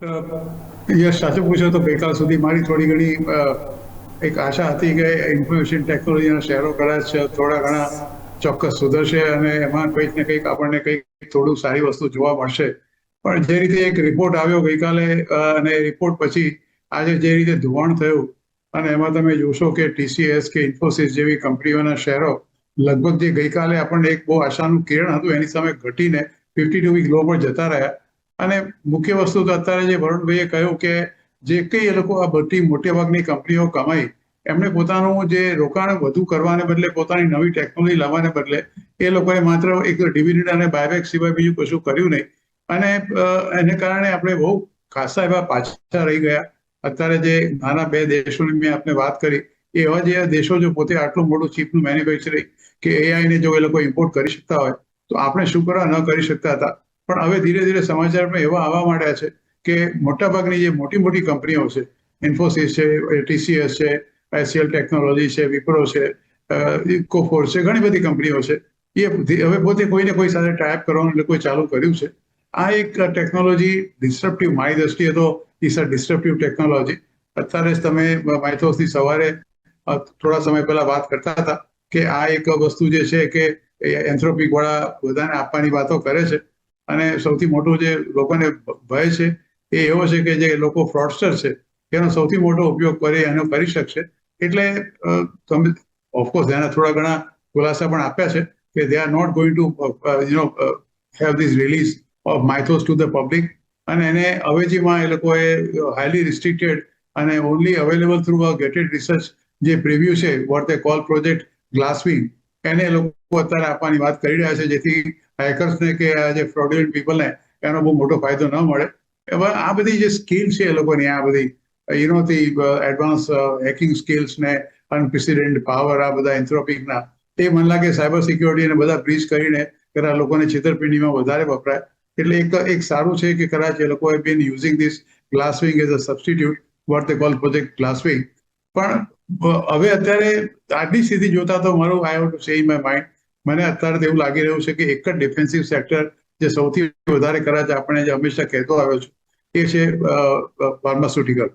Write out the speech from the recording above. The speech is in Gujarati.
યસ, સાચું પૂછો તો ગઈકાલ સુધી મારી થોડી ઘણી એક આશા હતી કે ઇન્ફોર્મેશન ટેકનોલોજીના શહેરો કદાચ થોડા ઘણા ચોક્કસ સુધરશે અને એમાં કંઈક ને કંઈક આપણને કંઈક થોડું સારી વસ્તુ જોવા મળશે. પણ જે રીતે એક રિપોર્ટ આવ્યો ગઈકાલે અને રિપોર્ટ પછી આજે જે રીતે ધોવાણ થયું અને એમાં તમે જોશો કે ટીસીએસ કે ઇન્ફોસિસ જેવી કંપનીઓના શેરો લગભગ જે ગઈકાલે આપણને એક બહુ આશાનું કિરણ હતું એની સામે ઘટીને 52 વીક લો પર જતા રહ્યા. અને મુખ્ય વસ્તુ તો અત્યારે જે વરુણભાઈએ કહ્યું કે જે કંઈ એ લોકો આ બધી મોટેભાગની કંપનીઓ કમાઈ એમણે પોતાનું જે રોકાણ વધુ કરવાને બદલે પોતાની નવી ટેકનોલોજી લાવવાને બદલે એ લોકોએ માત્ર એક ડિવિડન્ડ અને બાયબેક સિવાય બીજું કશું કર્યું નહીં. અને એને કારણે આપણે બહુ ખાસા એવા પાછા રહી ગયા. અત્યારે જે નાના બે દેશોની મેં આપને વાત કરી એવા જે દેશો જો પોતે આટલું મોટું ચીપનું મેન્યુફેક્ચરિંગ કે એઆઈને જો એ લોકો ઇમ્પોર્ટ કરી શકતા હોય તો આપણે શું કરવા ન કરી શકતા હતા. પણ હવે ધીરે ધીરે સમાચારમાં એવા આવવા માંડ્યા છે કે મોટાભાગની જે મોટી મોટી કંપનીઓ છે, ઇન્ફોસિસ છે, ટીસીએસ છે, એચસીએલ ટેકનોલોજી છે, વિપ્રો છે, કોફોર્સ છે, ઘણી બધી કંપનીઓ છે, એ હવે પોતે કોઈને કોઈ સાથે ટાઈપ કરવાનું લોકોએ ચાલુ કર્યું છે. આ એક ટેકનોલોજી ડિસ્ટ્રપ્ટિવ, મારી દ્રષ્ટિએ તો ઇસ અ ડિસ્ટ્રપ્ટિવ ટેકનોલોજી. અત્યારે જ તમે માઇથોસની સવારે થોડા સમય પહેલા વાત કરતા હતા કે આ એક વસ્તુ જે છે કે એન્થ્રોપિક વાળા બધાને આપવાની વાતો કરે છે. અને સૌથી મોટું જે લોકોને ભય છે એ એવો છે કે જે લોકો ફ્રોડસ્ટર છે એનો સૌથી મોટો ઉપયોગ કરી એનો કરી શકશે. એટલે તમે ઓફકોર્સ એના થોડા ઘણા ખુલાસા પણ આપ્યા છે કે they are not going to have this release of Mythos to the public. અને એને અવેજીમાં એ લોકોએ હાઈલી રિસ્ટ્રિક્ટેડ અને only available through a gated research જે પ્રિવ્યુ છે what they call project Glasswing એને લોકો અત્યારે આપવાની વાત કરી રહ્યા છે, જેથી હેકર્સને કે જે ફ્રોડુલન્ટ પીપલને એનો બહુ મોટો ફાયદો ન મળે. હવે આ બધી જે સ્કિલ છે એ લોકોની, આ બધી એડવાન્સ હેકિંગ સ્કિલ્સ ને અનપ્રેસિડેન્ટ પાવર આ બધા એન્થ્રોપિકના એ મને લાગે સાયબર સિક્યોરિટી અને બધા બ્રીચ કરીને કદાચ લોકોને છેતરપિંડીમાં વધારે વપરાય. એટલે એક સારું છે કે કદાચ એ લોકોએ been using this Glasswing as a substitute what they call project Glasswing. પણ હવે અત્યારે આટલી સ્થિતિ જોતા તો મારું I have to say in my mind મને અત્યારે તો એવું લાગી રહ્યું છે કે એક જ ડિફેન્સિવ સેક્ટર જે સૌથી વધારે કદાચ આપણે જે હંમેશા કહેતો આવ્યો છું એ છે ફાર્માસ્યુટિકલ.